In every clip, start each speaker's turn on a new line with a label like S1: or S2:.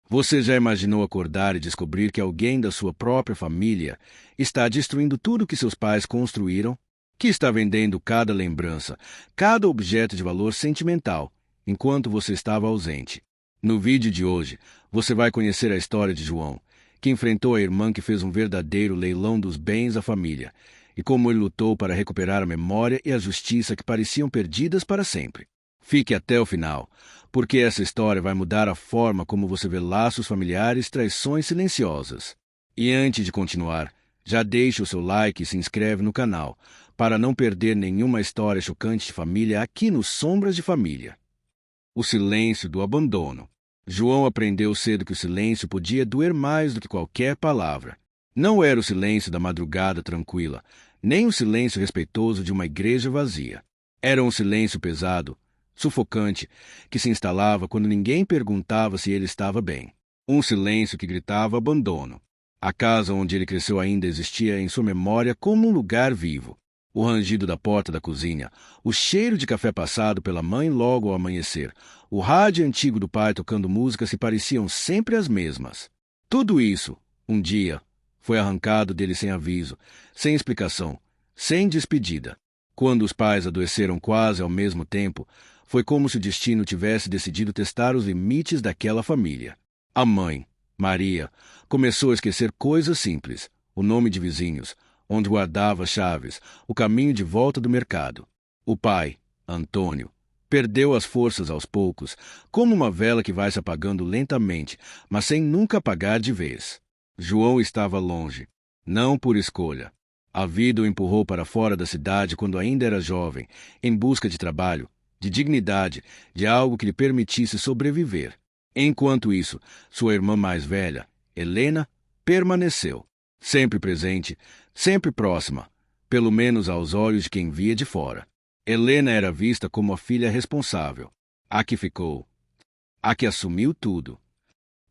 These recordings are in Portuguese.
S1: Você já imaginou acordar e descobrir que alguém da sua própria família está destruindo tudo que seus pais construíram? Que está vendendo cada lembrança, cada objeto de valor sentimental, enquanto você estava ausente? No vídeo de hoje, você vai conhecer a história de João, que enfrentou a irmã que fez um verdadeiro leilão dos bens da família, e como ele lutou para recuperar a memória e a justiça que pareciam perdidas para sempre. Fique até o final, porque essa história vai mudar a forma como você vê laços familiares e traições silenciosas. E antes de continuar, já deixe o seu like e se inscreve no canal, para não perder nenhuma história chocante de família aqui no Sombras de Família. O silêncio do abandono. João aprendeu cedo que o silêncio podia doer mais do que qualquer palavra. Não era o silêncio da madrugada tranquila, nem o silêncio respeitoso de uma igreja vazia. Era um silêncio pesado, sufocante, que se instalava quando ninguém perguntava se ele estava bem. Um silêncio que gritava abandono. A casa onde ele cresceu ainda existia em sua memória como um lugar vivo. O rangido da porta da cozinha, o cheiro de café passado pela mãe logo ao amanhecer, o rádio antigo do pai tocando músicas que pareciam sempre as mesmas. Tudo isso, um dia, foi arrancado dele sem aviso, sem explicação, sem despedida. Quando os pais adoeceram quase ao mesmo tempo, foi como se o destino tivesse decidido testar os limites daquela família. A mãe, Maria, começou a esquecer coisas simples, o nome de vizinhos, onde guardava chaves, o caminho de volta do mercado. O pai, Antônio, perdeu as forças aos poucos, como uma vela que vai se apagando lentamente, mas sem nunca apagar de vez. João estava longe, não por escolha. A vida o empurrou para fora da cidade quando ainda era jovem, em busca de trabalho, de dignidade, de algo que lhe permitisse sobreviver. Enquanto isso, sua irmã mais velha, Helena, permaneceu, sempre presente, sempre próxima, pelo menos aos olhos de quem via de fora. Helena era vista como a filha responsável, a que ficou, a que assumiu tudo.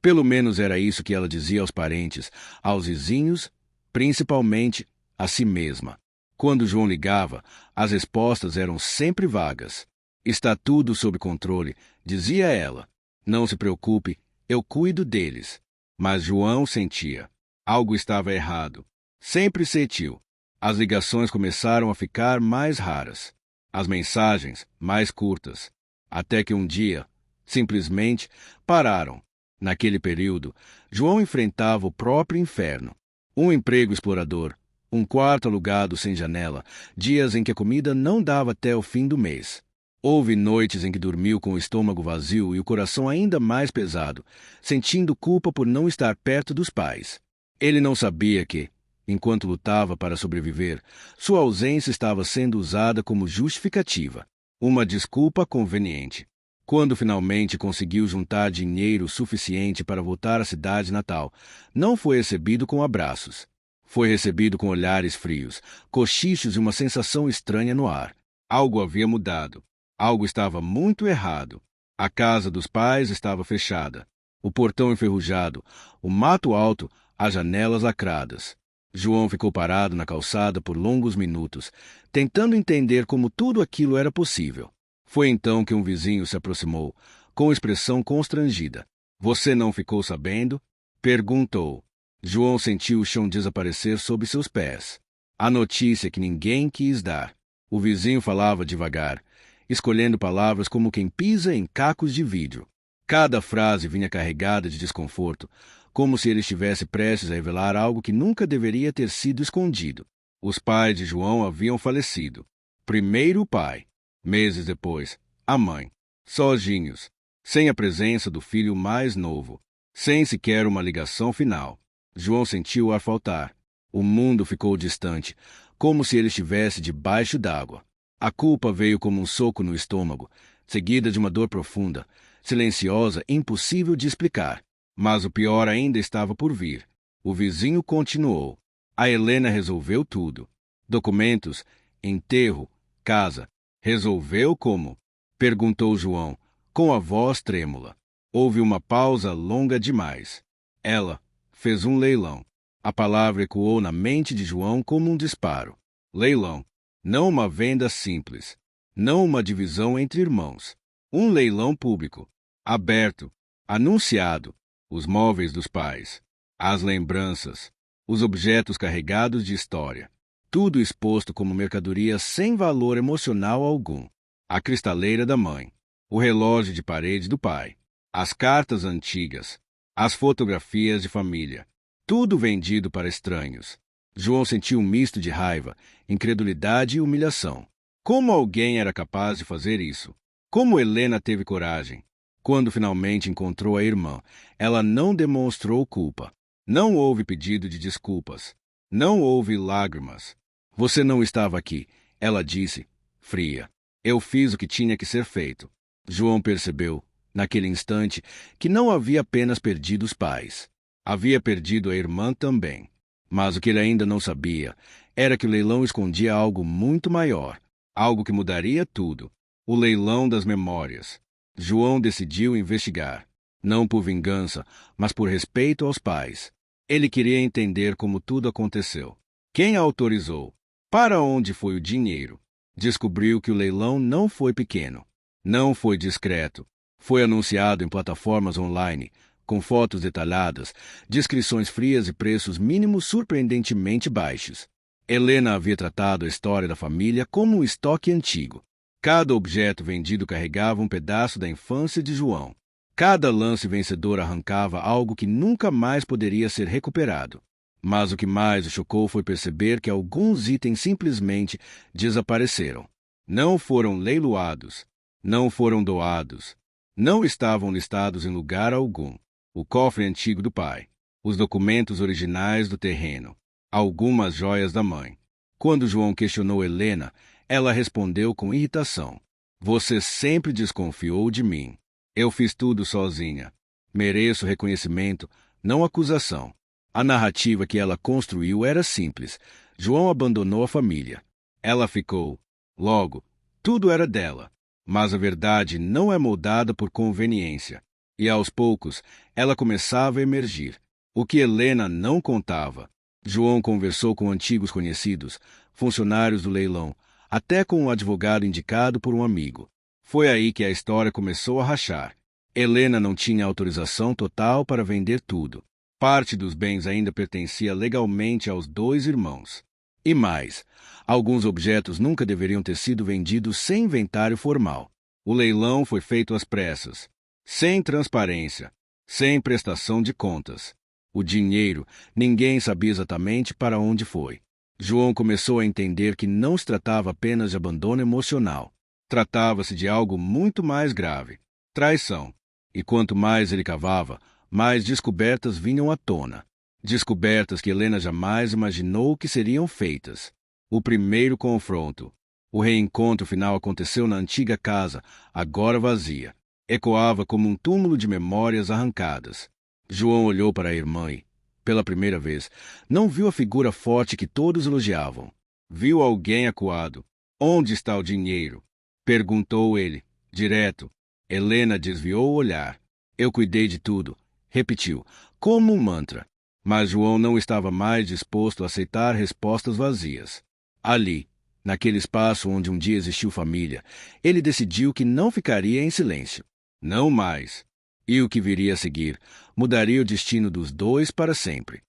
S1: Pelo menos era isso que ela dizia aos parentes, aos vizinhos, principalmente a si mesma. Quando João ligava, as respostas eram sempre vagas. Está tudo sob controle, dizia ela. Não se preocupe, eu cuido deles. Mas João sentia. Algo estava errado. Sempre sentiu. As ligações começaram a ficar mais raras. As mensagens mais curtas. Até que um dia, simplesmente, pararam. Naquele período, João enfrentava o próprio inferno. Um emprego explorador, um quarto alugado sem janela, dias em que a comida não dava até o fim do mês. Houve noites em que dormiu com o estômago vazio e o coração ainda mais pesado, sentindo culpa por não estar perto dos pais. Ele não sabia que, enquanto lutava para sobreviver, sua ausência estava sendo usada como justificativa, uma desculpa conveniente. Quando finalmente conseguiu juntar dinheiro suficiente para voltar à cidade natal, não foi recebido com abraços. Foi recebido com olhares frios, cochichos e uma sensação estranha no ar. Algo havia mudado. Algo estava muito errado. A casa dos pais estava fechada. O portão enferrujado, o mato alto, as janelas lacradas. João ficou parado na calçada por longos minutos, tentando entender como tudo aquilo era possível. Foi então que um vizinho se aproximou, com expressão constrangida. — Você não ficou sabendo? Perguntou. João sentiu o chão desaparecer sob seus pés. A notícia que ninguém quis dar. O vizinho falava devagar, escolhendo palavras como quem pisa em cacos de vidro. Cada frase vinha carregada de desconforto, como se ele estivesse prestes a revelar algo que nunca deveria ter sido escondido. Os pais de João haviam falecido. Primeiro o pai. Meses depois, a mãe. Sozinhos, sem a presença do filho mais novo, sem sequer uma ligação final. João sentiu o ar faltar. O mundo ficou distante, como se ele estivesse debaixo d'água. A culpa veio como um soco no estômago, seguida de uma dor profunda, silenciosa e impossível de explicar. Mas o pior ainda estava por vir. O vizinho continuou. A Helena resolveu tudo. Documentos, enterro, casa. Resolveu como? Perguntou João, com a voz trêmula. Houve uma pausa longa demais. Ela fez um leilão. A palavra ecoou na mente de João como um disparo. Leilão. Não uma venda simples. Não uma divisão entre irmãos. Um leilão público. Aberto. Anunciado. os móveis dos pais, as lembranças, os objetos carregados de história, tudo exposto como mercadoria sem valor emocional algum. A cristaleira da mãe, o relógio de parede do pai, as cartas antigas, as fotografias de família, tudo vendido para estranhos. João sentiu um misto de raiva, incredulidade e humilhação. Como alguém era capaz de fazer isso? Como Helena teve coragem? Quando finalmente encontrou a irmã, ela não demonstrou culpa. Não houve pedido de desculpas. Não houve lágrimas. Você não estava aqui, ela disse, fria. Eu fiz o que tinha que ser feito. João percebeu, naquele instante, que não havia apenas perdido os pais. Havia perdido a irmã também. Mas o que ele ainda não sabia era que o leilão escondia algo muito maior, algo que mudaria tudo. O leilão das memórias. João decidiu investigar, não por vingança, mas por respeito aos pais. Ele queria entender como tudo aconteceu. Quem autorizou? Para onde foi o dinheiro? Descobriu que o leilão não foi pequeno, não foi discreto. Foi anunciado em plataformas online, com fotos detalhadas, descrições frias e preços mínimos surpreendentemente baixos. Helena havia tratado a história da família como um estoque antigo. Cada objeto vendido carregava um pedaço da infância de João. Cada lance vencedor arrancava algo que nunca mais poderia ser recuperado. Mas o que mais o chocou foi perceber que alguns itens simplesmente desapareceram. Não foram leiloados, não foram doados, não estavam listados em lugar algum. O cofre antigo do pai, os documentos originais do terreno, algumas joias da mãe. Quando João questionou Helena, ela respondeu com irritação. Você sempre desconfiou de mim. Eu fiz tudo sozinha. Mereço reconhecimento, não acusação. A narrativa que ela construiu era simples. João abandonou a família. Ela ficou. Logo, tudo era dela. Mas a verdade não é moldada por conveniência. E aos poucos, ela começava a emergir. O que Helena não contava. João conversou com antigos conhecidos, funcionários do leilão, até com um advogado indicado por um amigo. Foi aí que a história começou a rachar. Helena não tinha autorização total para vender tudo. Parte dos bens ainda pertencia legalmente aos dois irmãos. E mais, alguns objetos nunca deveriam ter sido vendidos sem inventário formal. O leilão foi feito às pressas, sem transparência, sem prestação de contas. O dinheiro, ninguém sabia exatamente para onde foi. João começou a entender que não se tratava apenas de abandono emocional. Tratava-se de algo muito mais grave, traição. E quanto mais ele cavava, mais descobertas vinham à tona. Descobertas que Helena jamais imaginou que seriam feitas. O primeiro confronto. O reencontro final aconteceu na antiga casa, agora vazia. Ecoava como um túmulo de memórias arrancadas. João olhou para a irmã e, pela primeira vez, não viu a figura forte que todos elogiavam. Viu alguém acuado. Onde está o dinheiro? Perguntou ele, direto. Helena desviou o olhar. Eu cuidei de tudo, repetiu, como um mantra. Mas João não estava mais disposto a aceitar respostas vazias. Ali, naquele espaço onde um dia existiu família, ele decidiu que não ficaria em silêncio. Não mais. E o que viria a seguir mudaria o destino dos dois para sempre.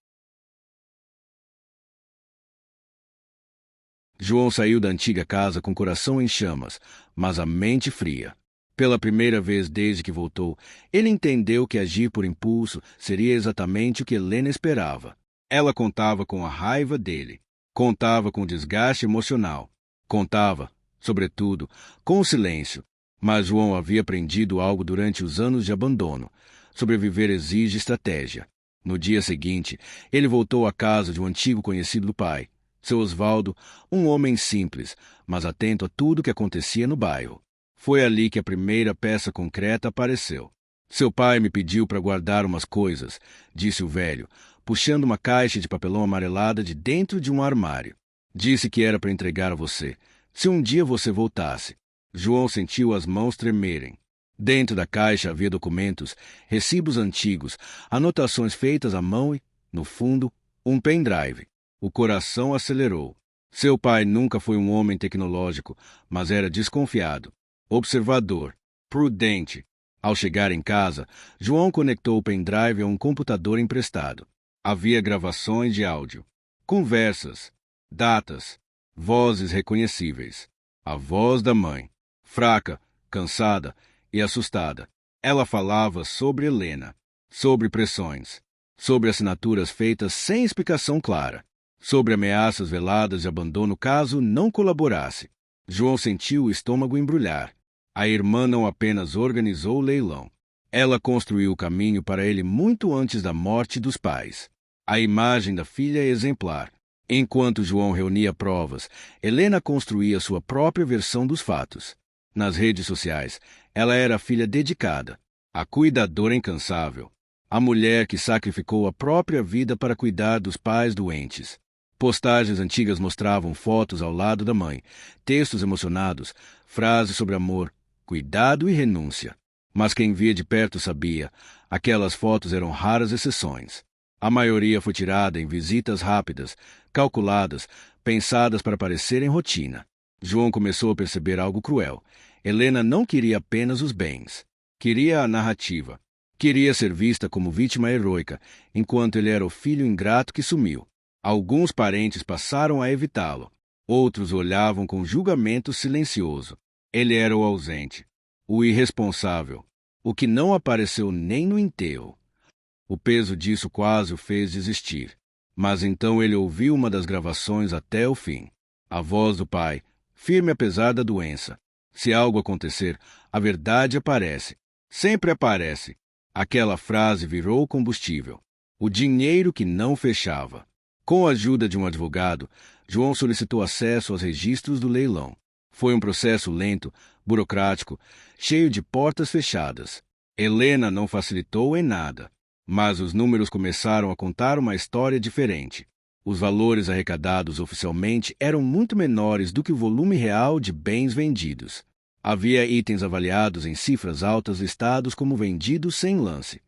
S1: João saiu da antiga casa com o coração em chamas, mas a mente fria. Pela primeira vez desde que voltou, ele entendeu que agir por impulso seria exatamente o que Helena esperava. Ela contava com a raiva dele, contava com o desgaste emocional, contava, sobretudo, com o silêncio. Mas João havia aprendido algo durante os anos de abandono. Sobreviver exige estratégia. No dia seguinte, ele voltou à casa de um antigo conhecido do pai, seu Osvaldo, um homem simples, mas atento a tudo que acontecia no bairro. Foi ali que a primeira peça concreta apareceu. Seu pai me pediu para guardar umas coisas, disse o velho, puxando uma caixa de papelão amarelada de dentro de um armário. Disse que era para entregar a você, se um dia você voltasse. João sentiu as mãos tremerem. Dentro da caixa havia documentos, recibos antigos, anotações feitas à mão e, no fundo, um pendrive. O coração acelerou. Seu pai nunca foi um homem tecnológico, mas era desconfiado, observador, prudente. Ao chegar em casa, João conectou o pendrive a um computador emprestado. Havia gravações de áudio, conversas, datas, vozes reconhecíveis. A voz da mãe, fraca, cansada e assustada. Ela falava sobre Helena, sobre pressões, sobre assinaturas feitas sem explicação clara, sobre ameaças veladas de abandono caso não colaborasse. João sentiu o estômago embrulhar. A irmã não apenas organizou o leilão, ela construiu o caminho para ele muito antes da morte dos pais. A imagem da filha é exemplar. Enquanto João reunia provas, Helena construía sua própria versão dos fatos. Nas redes sociais, ela era a filha dedicada, a cuidadora incansável, a mulher que sacrificou a própria vida para cuidar dos pais doentes. Postagens antigas mostravam fotos ao lado da mãe, textos emocionados, frases sobre amor, cuidado e renúncia. Mas quem via de perto sabia, aquelas fotos eram raras exceções. A maioria foi tirada em visitas rápidas, calculadas, pensadas para parecerem rotina. João começou a perceber algo cruel. Helena não queria apenas os bens. Queria a narrativa. Queria ser vista como vítima heroica, enquanto ele era o filho ingrato que sumiu. Alguns parentes passaram a evitá-lo. Outros olhavam com julgamento silencioso. Ele era o ausente, o irresponsável, o que não apareceu nem no enterro. O peso disso quase o fez desistir. Mas então ele ouviu uma das gravações até o fim. A voz do pai, firme apesar da doença. Se algo acontecer, a verdade aparece. Sempre aparece. Aquela frase virou combustível. O dinheiro que não fechava. Com a ajuda de um advogado, João solicitou acesso aos registros do leilão. Foi um processo lento, burocrático, cheio de portas fechadas. Helena não facilitou em nada. Mas os números começaram a contar uma história diferente. Os valores arrecadados oficialmente eram muito menores do que o volume real de bens vendidos. Havia itens avaliados em cifras altas listados como vendidos sem lance.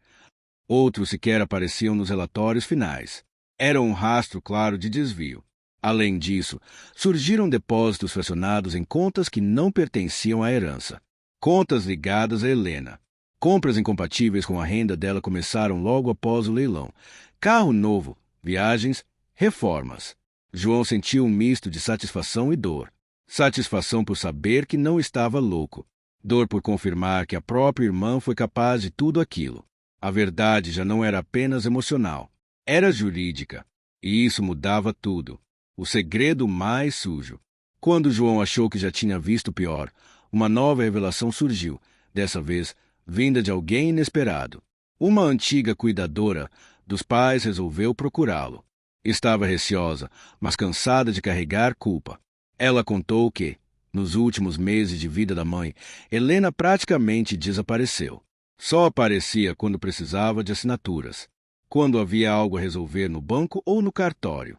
S1: Outros sequer apareciam nos relatórios finais. Era um rastro claro de desvio. Além disso, surgiram depósitos fracionados em contas que não pertenciam à herança. Contas ligadas a Helena. Compras incompatíveis com a renda dela começaram logo após o leilão. Carro novo, viagens, reformas. João sentiu um misto de satisfação e dor. Satisfação por saber que não estava louco. Dor por confirmar que a própria irmã foi capaz de tudo aquilo. A verdade já não era apenas emocional. Era jurídica. E isso mudava tudo. O segredo mais sujo. Quando João achou que já tinha visto o pior, uma nova revelação surgiu, dessa vez vinda de alguém inesperado. Uma antiga cuidadora dos pais resolveu procurá-lo. Estava receosa, mas cansada de carregar culpa. Ela contou que, nos últimos meses de vida da mãe, Helena praticamente desapareceu. Só aparecia quando precisava de assinaturas, quando havia algo a resolver no banco ou no cartório.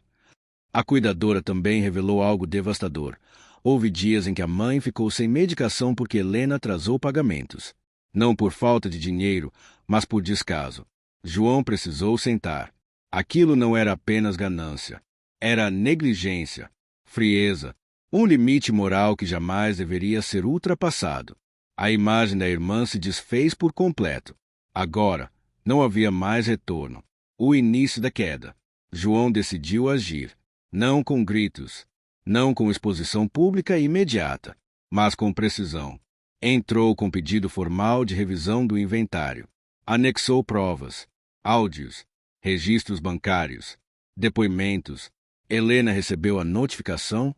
S1: A cuidadora também revelou algo devastador. Houve dias em que a mãe ficou sem medicação porque Helena atrasou pagamentos. Não por falta de dinheiro, mas por descaso. João precisou sentar. Aquilo não era apenas ganância. Era negligência, frieza, um limite moral que jamais deveria ser ultrapassado. A imagem da irmã se desfez por completo. Agora, não havia mais retorno. O início da queda. João decidiu agir. Não com gritos, não com exposição pública imediata, mas com precisão. Entrou com pedido formal de revisão do inventário. Anexou provas, áudios, registros bancários, depoimentos. Helena recebeu a notificação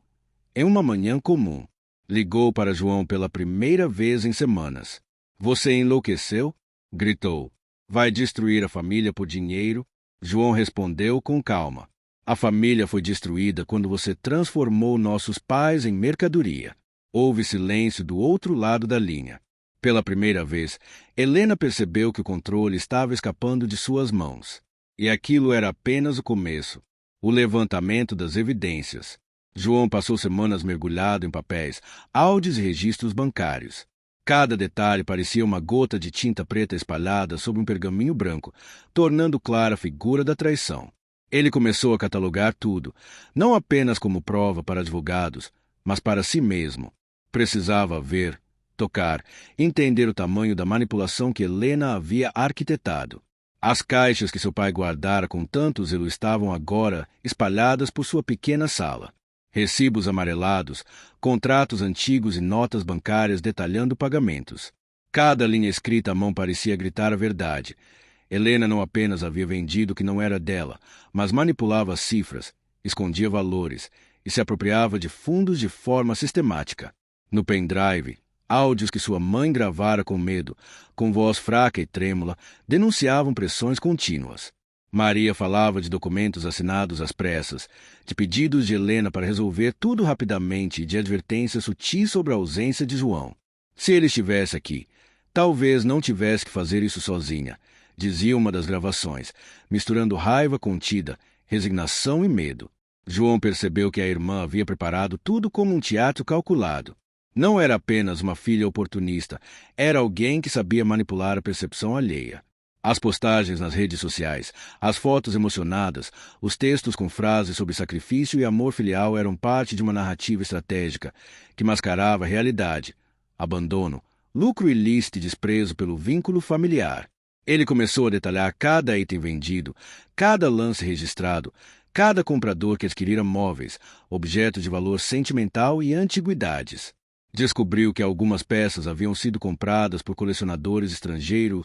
S1: em uma manhã comum. Ligou para João pela primeira vez em semanas. "Você enlouqueceu?" gritou. "Vai destruir a família por dinheiro?" João respondeu com calma. "A família foi destruída quando você transformou nossos pais em mercadoria." Houve silêncio do outro lado da linha. Pela primeira vez, Helena percebeu que o controle estava escapando de suas mãos. E aquilo era apenas o começo. O levantamento das evidências. João passou semanas mergulhado em papéis, áudios e registros bancários. Cada detalhe parecia uma gota de tinta preta espalhada sobre um pergaminho branco, tornando clara a figura da traição. Ele começou a catalogar tudo, não apenas como prova para advogados, mas para si mesmo. Precisava ver tocar, entender o tamanho da manipulação que Helena havia arquitetado. As caixas que seu pai guardara com tanto zelo estavam agora espalhadas por sua pequena sala. Recibos amarelados, contratos antigos e notas bancárias detalhando pagamentos. Cada linha escrita à mão parecia gritar a verdade. Helena não apenas havia vendido o que não era dela, mas manipulava as cifras, escondia valores e se apropriava de fundos de forma sistemática. No pendrive, áudios que sua mãe gravara com medo, com voz fraca e trêmula, denunciavam pressões contínuas. Maria falava de documentos assinados às pressas, de pedidos de Helena para resolver tudo rapidamente e de advertências sutis sobre a ausência de João. Se ele estivesse aqui, talvez não tivesse que fazer isso sozinha, dizia uma das gravações, misturando raiva contida, resignação e medo. João percebeu que a irmã havia preparado tudo como um teatro calculado. Não era apenas uma filha oportunista, era alguém que sabia manipular a percepção alheia. As postagens nas redes sociais, as fotos emocionadas, os textos com frases sobre sacrifício e amor filial eram parte de uma narrativa estratégica que mascarava a realidade, abandono, lucro ilícito e desprezo pelo vínculo familiar. Ele começou a detalhar cada item vendido, cada lance registrado, cada comprador que adquirira móveis, objetos de valor sentimental e antiguidades. Descobriu que algumas peças haviam sido compradas por colecionadores estrangeiros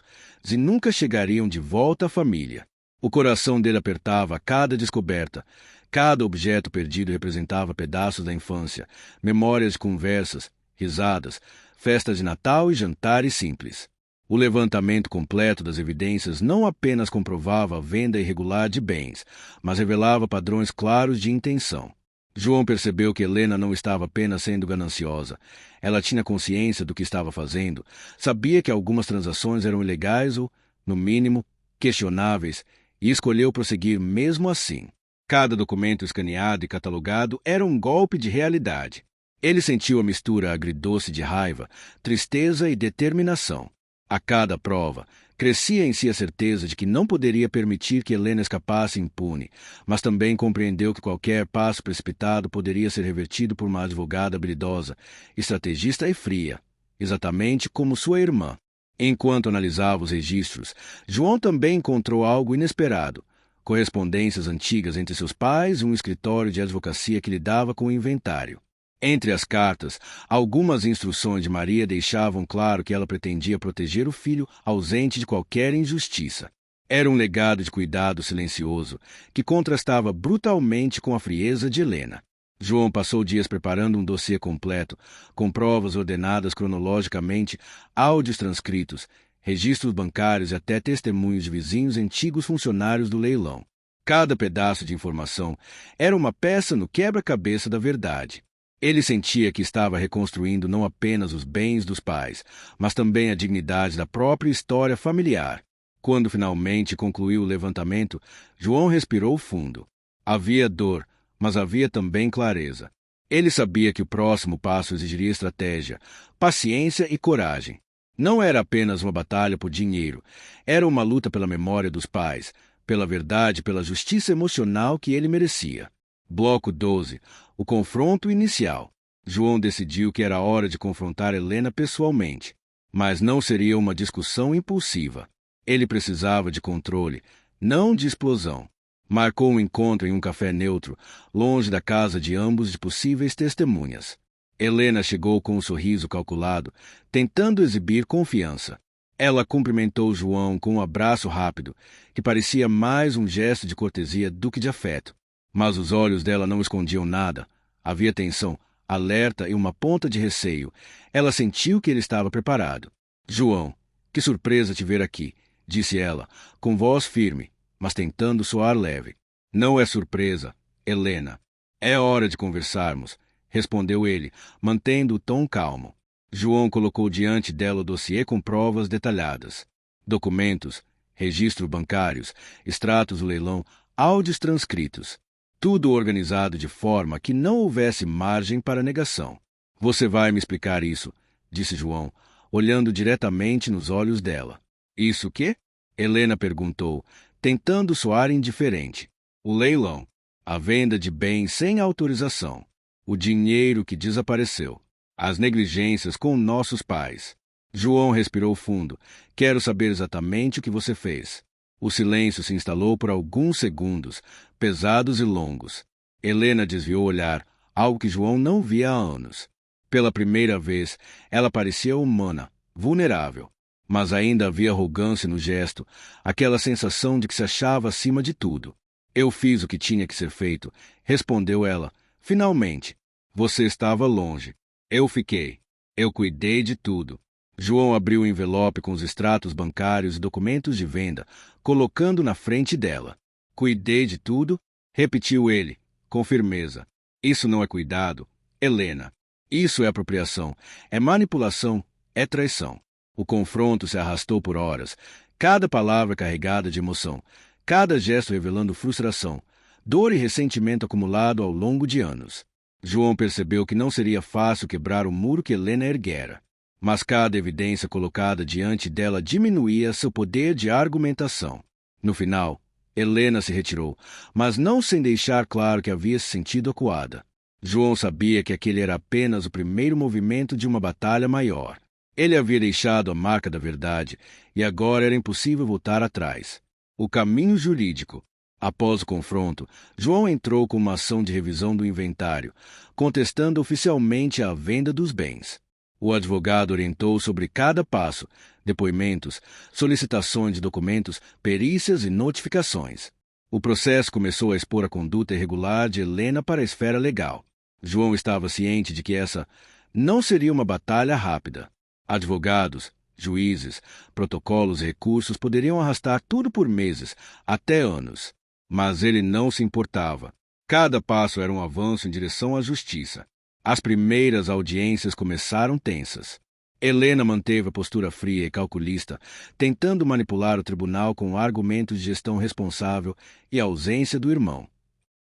S1: e nunca chegariam de volta à família. O coração dele apertava a cada descoberta. Cada objeto perdido representava pedaços da infância, memórias de conversas, risadas, festas de Natal e jantares simples. O levantamento completo das evidências não apenas comprovava a venda irregular de bens, mas revelava padrões claros de intenção. João percebeu que Helena não estava apenas sendo gananciosa. Ela tinha consciência do que estava fazendo, sabia que algumas transações eram ilegais ou, no mínimo, questionáveis, e escolheu prosseguir mesmo assim. Cada documento escaneado e catalogado era um golpe de realidade. Ele sentiu a mistura agridoce de raiva, tristeza e determinação. A cada prova, crescia em si a certeza de que não poderia permitir que Helena escapasse impune, mas também compreendeu que qualquer passo precipitado poderia ser revertido por uma advogada habilidosa, estrategista e fria, exatamente como sua irmã. Enquanto analisava os registros, João também encontrou algo inesperado: correspondências antigas entre seus pais e um escritório de advocacia que lidava com o inventário. Entre as cartas, algumas instruções de Maria deixavam claro que ela pretendia proteger o filho ausente de qualquer injustiça. Era um legado de cuidado silencioso que contrastava brutalmente com a frieza de Helena. João passou dias preparando um dossiê completo, com provas ordenadas cronologicamente, áudios transcritos, registros bancários e até testemunhos de vizinhos antigos funcionários do leilão. Cada pedaço de informação era uma peça no quebra-cabeça da verdade. Ele sentia que estava reconstruindo não apenas os bens dos pais, mas também a dignidade da própria história familiar. Quando finalmente concluiu o levantamento, João respirou fundo. Havia dor, mas havia também clareza. Ele sabia que o próximo passo exigiria estratégia, paciência e coragem. Não era apenas uma batalha por dinheiro, era uma luta pela memória dos pais, pela verdade e pela justiça emocional que ele merecia. Bloco 12. O confronto inicial. João decidiu que era hora de confrontar Helena pessoalmente, mas não seria uma discussão impulsiva. Ele precisava de controle, não de explosão. Marcou um encontro em um café neutro, longe da casa de ambos de possíveis testemunhas. Helena chegou com um sorriso calculado, tentando exibir confiança. Ela cumprimentou João com um abraço rápido, que parecia mais um gesto de cortesia do que de afeto. Mas os olhos dela não escondiam nada. Havia tensão, alerta e uma ponta de receio. Ela sentiu que ele estava preparado. João, que surpresa te ver aqui, disse ela, com voz firme, mas tentando soar leve. Não é surpresa, Helena. É hora de conversarmos, respondeu ele, mantendo o tom calmo. João colocou diante dela o dossiê com provas detalhadas. Documentos, registros bancários, extratos do leilão, áudios transcritos. Tudo organizado de forma que não houvesse margem para negação. Você vai me explicar isso, disse João, olhando diretamente nos olhos dela. Isso quê? Helena perguntou, tentando soar indiferente. O leilão. A venda de bens sem autorização. O dinheiro que desapareceu. as negligências com nossos pais. João respirou fundo. Quero saber exatamente o que você fez. O silêncio se instalou por alguns segundos, pesados e longos. Helena desviou o olhar, algo que João não via há anos. Pela primeira vez, ela parecia humana, vulnerável. Mas ainda havia arrogância no gesto, aquela sensação de que se achava acima de tudo. Eu fiz o que tinha que ser feito, respondeu ela. Finalmente. Você estava longe. Eu fiquei. Eu cuidei de tudo. João abriu o envelope com os extratos bancários e documentos de venda, colocando na frente dela. Cuidei de tudo? Repetiu ele, com firmeza. Isso não é cuidado, Helena. Isso é apropriação, é manipulação, é traição. O confronto se arrastou por horas, cada palavra carregada de emoção, cada gesto revelando frustração, dor e ressentimento acumulado ao longo de anos. João percebeu que não seria fácil quebrar o muro que Helena erguera. Mas cada evidência colocada diante dela diminuía seu poder de argumentação. No final, Helena se retirou, mas não sem deixar claro que havia se sentido acuada. João sabia que aquele era apenas o primeiro movimento de uma batalha maior. Ele havia deixado a marca da verdade e agora era impossível voltar atrás. O caminho jurídico. Após o confronto, João entrou com uma ação de revisão do inventário, contestando oficialmente a venda dos bens. O advogado orientou sobre cada passo, depoimentos, solicitações de documentos, perícias e notificações. O processo começou a expor a conduta irregular de Helena para a esfera legal. João estava ciente de que essa não seria uma batalha rápida. Advogados, juízes, protocolos e recursos poderiam arrastar tudo por meses, até anos. Mas ele não se importava. Cada passo era um avanço em direção à justiça. As primeiras audiências começaram tensas. Helena manteve a postura fria e calculista, tentando manipular o tribunal com argumentos de gestão responsável e ausência do irmão.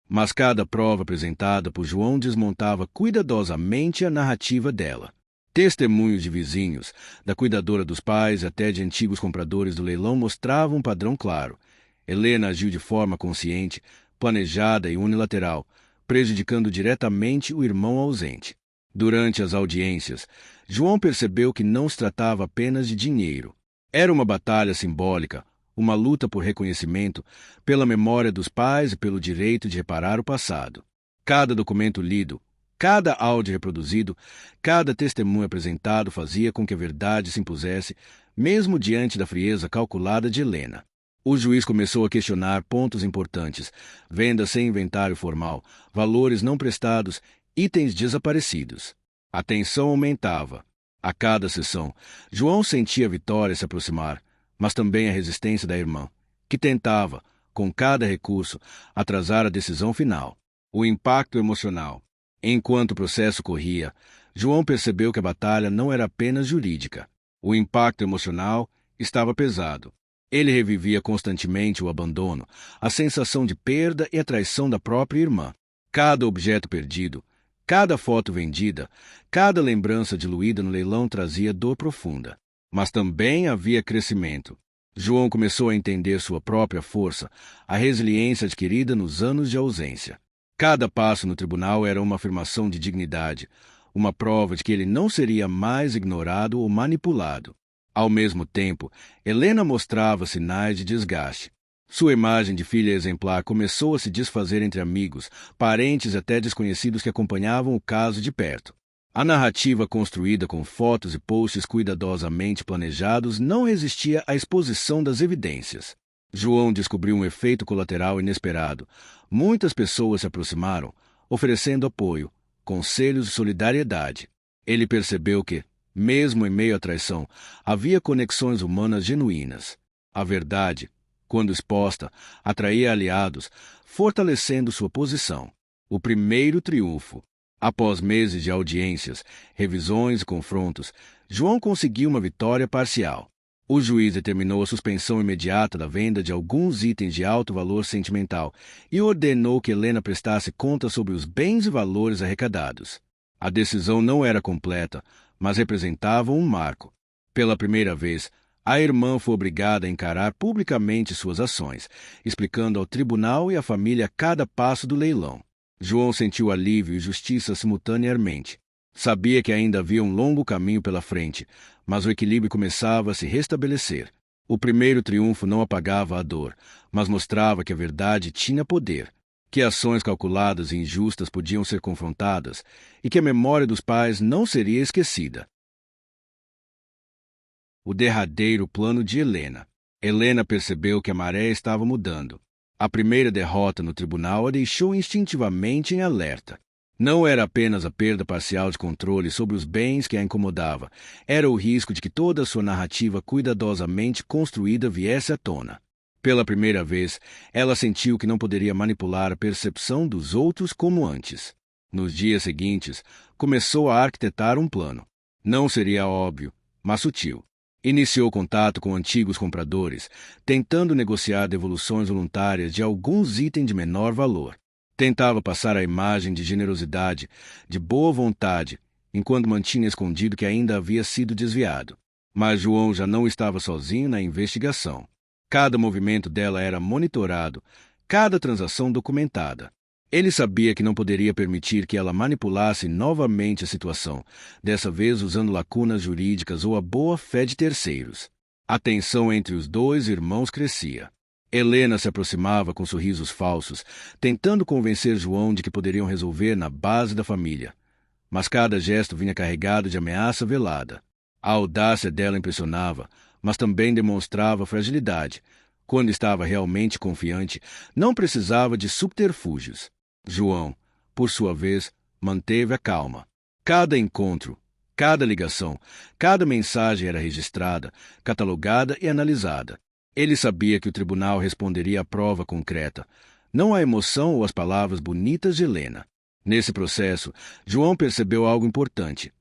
S1: Mas cada prova apresentada por João desmontava cuidadosamente a narrativa dela. Testemunhos de vizinhos, da cuidadora dos pais até de antigos compradores do leilão mostravam um padrão claro. Helena agiu de forma consciente, planejada e unilateral, prejudicando diretamente o irmão ausente. Durante as audiências, João percebeu que não se tratava apenas de dinheiro. Era uma batalha simbólica, uma luta por reconhecimento, pela memória dos pais e pelo direito de reparar o passado. Cada documento lido, cada áudio reproduzido, cada testemunho apresentado fazia com que a verdade se impusesse, mesmo diante da frieza calculada de Helena. O juiz começou a questionar pontos importantes, vendas sem inventário formal, valores não prestados, itens desaparecidos. A tensão aumentava. A cada sessão, João sentia a vitória se aproximar, mas também a resistência da irmã, que tentava, com cada recurso, atrasar a decisão final. O impacto emocional. Enquanto o processo corria, João percebeu que a batalha não era apenas jurídica. O impacto emocional estava pesado. Ele revivia constantemente o abandono, a sensação de perda e a traição da própria irmã. Cada objeto perdido, cada foto vendida, cada lembrança diluída no leilão trazia dor profunda. Mas também havia crescimento. João começou a entender sua própria força, a resiliência adquirida nos anos de ausência. Cada passo no tribunal era uma afirmação de dignidade, uma prova de que ele não seria mais ignorado ou manipulado. Ao mesmo tempo, Helena mostrava sinais de desgaste. Sua imagem de filha exemplar começou a se desfazer entre amigos, parentes e até desconhecidos que acompanhavam o caso de perto. A narrativa construída com fotos e posts cuidadosamente planejados não resistia à exposição das evidências. João descobriu um efeito colateral inesperado. Muitas pessoas se aproximaram, oferecendo apoio, conselhos e solidariedade. Ele percebeu que, mesmo em meio à traição, havia conexões humanas genuínas. A verdade, quando exposta, atraía aliados, fortalecendo sua posição. O primeiro triunfo. Após meses de audiências, revisões e confrontos, João conseguiu uma vitória parcial. O juiz determinou a suspensão imediata da venda de alguns itens de alto valor sentimental e ordenou que Helena prestasse conta sobre os bens e valores arrecadados. A decisão não era completa, mas representava um marco. Pela primeira vez, a irmã foi obrigada a encarar publicamente suas ações, explicando ao tribunal e à família cada passo do leilão. João sentiu alívio e justiça simultaneamente. Sabia que ainda havia um longo caminho pela frente, mas o equilíbrio começava a se restabelecer. O primeiro triunfo não apagava a dor, mas mostrava que a verdade tinha poder, que ações calculadas e injustas podiam ser confrontadas e que a memória dos pais não seria esquecida. O derradeiro plano de Helena. Helena percebeu que a maré estava mudando. A primeira derrota no tribunal a deixou instintivamente em alerta. Não era apenas a perda parcial de controle sobre os bens que a incomodava, era o risco de que toda a sua narrativa cuidadosamente construída viesse à tona. Pela primeira vez, ela sentiu que não poderia manipular a percepção dos outros como antes. Nos dias seguintes, começou a arquitetar um plano. Não seria óbvio, mas sutil. Iniciou contato com antigos compradores, tentando negociar devoluções voluntárias de alguns itens de menor valor. Tentava passar a imagem de generosidade, de boa vontade, enquanto mantinha escondido que ainda havia sido desviado. Mas João já não estava sozinho na investigação. Cada movimento dela era monitorado, cada transação documentada. Ele sabia que não poderia permitir que ela manipulasse novamente a situação, dessa vez usando lacunas jurídicas ou a boa-fé de terceiros. A tensão entre os dois irmãos crescia. Helena se aproximava com sorrisos falsos, tentando convencer João de que poderiam resolver na base da família. Mas cada gesto vinha carregado de ameaça velada. A audácia dela impressionava, mas também demonstrava fragilidade. Quando estava realmente confiante, não precisava de subterfúgios. João, por sua vez, manteve a calma. Cada encontro, cada ligação, cada mensagem era registrada, catalogada e analisada. Ele sabia que o tribunal responderia à prova concreta, não à emoção ou às palavras bonitas de Helena. Nesse processo, João percebeu algo importante.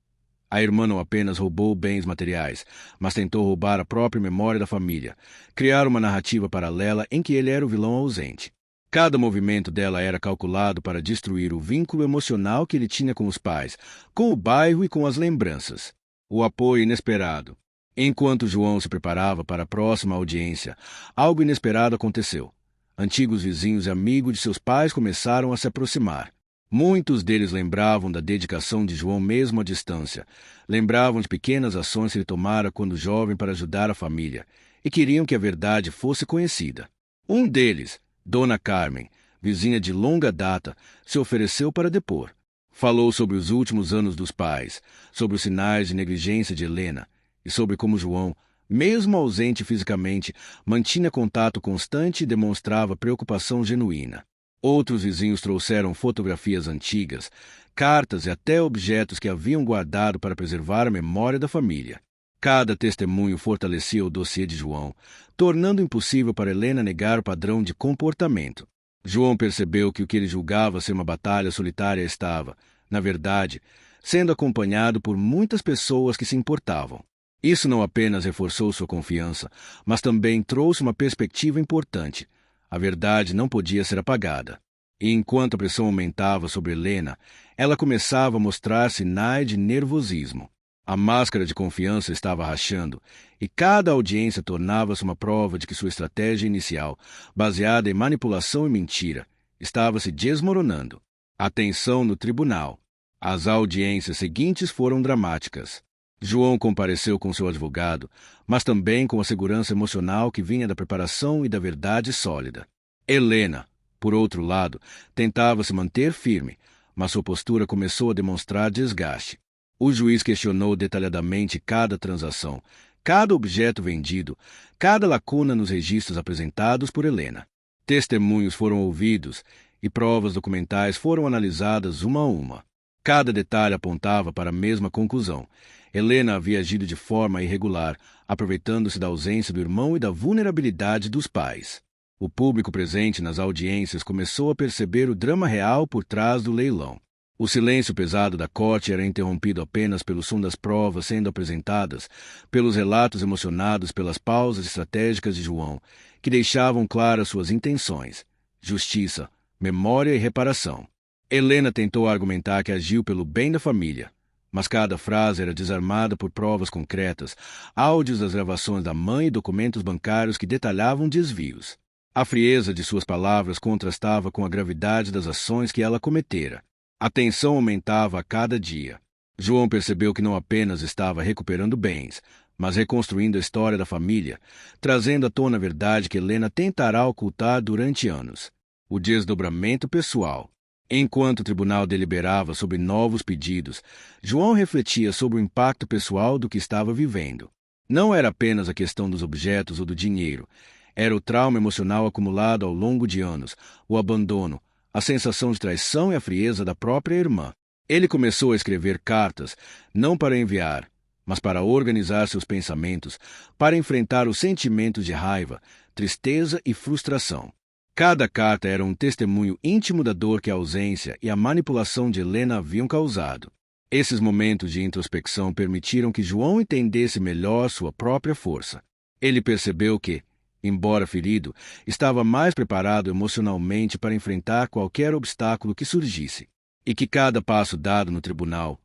S1: A irmã não apenas roubou bens materiais, mas tentou roubar a própria memória da família, criar uma narrativa paralela em que ele era o vilão ausente. Cada movimento dela era calculado para destruir o vínculo emocional que ele tinha com os pais, com o bairro e com as lembranças. O apoio inesperado. Enquanto João se preparava para a próxima audiência, algo inesperado aconteceu. Antigos vizinhos e amigos de seus pais começaram a se aproximar. Muitos deles lembravam da dedicação de João mesmo à distância, lembravam de pequenas ações que ele tomara quando jovem para ajudar a família, e queriam que a verdade fosse conhecida. Um deles, Dona Carmen, vizinha de longa data, se ofereceu para depor. Falou sobre os últimos anos dos pais, sobre os sinais de negligência de Helena, e sobre como João, mesmo ausente fisicamente, mantinha contato constante e demonstrava preocupação genuína. Outros vizinhos trouxeram fotografias antigas, cartas e até objetos que haviam guardado para preservar a memória da família. Cada testemunho fortalecia o dossiê de João, tornando impossível para Helena negar o padrão de comportamento. João percebeu que o que ele julgava ser uma batalha solitária estava, na verdade, sendo acompanhado por muitas pessoas que se importavam. Isso não apenas reforçou sua confiança, mas também trouxe uma perspectiva importante. A verdade não podia ser apagada. E enquanto a pressão aumentava sobre Helena, ela começava a mostrar sinais de nervosismo. A máscara de confiança estava rachando, e cada audiência tornava-se uma prova de que sua estratégia inicial, baseada em manipulação e mentira, estava se desmoronando. A tensão no tribunal. As audiências seguintes foram dramáticas. João compareceu com seu advogado, mas também com a segurança emocional que vinha da preparação e da verdade sólida. Helena, por outro lado, tentava se manter firme, mas sua postura começou a demonstrar desgaste. O juiz questionou detalhadamente cada transação, cada objeto vendido, cada lacuna nos registros apresentados por Helena. Testemunhos foram ouvidos e provas documentais foram analisadas uma a uma. Cada detalhe apontava para a mesma conclusão. Helena havia agido de forma irregular, aproveitando-se da ausência do irmão e da vulnerabilidade dos pais. O público presente nas audiências começou a perceber o drama real por trás do leilão. O silêncio pesado da corte era interrompido apenas pelo som das provas sendo apresentadas, pelos relatos emocionados pelas pausas estratégicas de João, que deixavam claras suas intenções: justiça, memória e reparação. Helena tentou argumentar que agiu pelo bem da família, mas cada frase era desarmada por provas concretas, áudios das gravações da mãe e documentos bancários que detalhavam desvios. A frieza de suas palavras contrastava com a gravidade das ações que ela cometera. A tensão aumentava a cada dia. João percebeu que não apenas estava recuperando bens, mas reconstruindo a história da família, trazendo à tona a verdade que Helena tentará ocultar durante anos: o desdobramento pessoal. Enquanto o tribunal deliberava sobre novos pedidos, João refletia sobre o impacto pessoal do que estava vivendo. Não era apenas a questão dos objetos ou do dinheiro, era o trauma emocional acumulado ao longo de anos, o abandono, a sensação de traição e a frieza da própria irmã. Ele começou a escrever cartas, não para enviar, mas para organizar seus pensamentos, para enfrentar os sentimentos de raiva, tristeza e frustração. Cada carta era um testemunho íntimo da dor que a ausência e a manipulação de Helena haviam causado. Esses momentos de introspecção permitiram que João entendesse melhor sua própria força. Ele percebeu que, embora ferido, estava mais preparado emocionalmente para enfrentar qualquer obstáculo que surgisse, e que cada passo dado no tribunal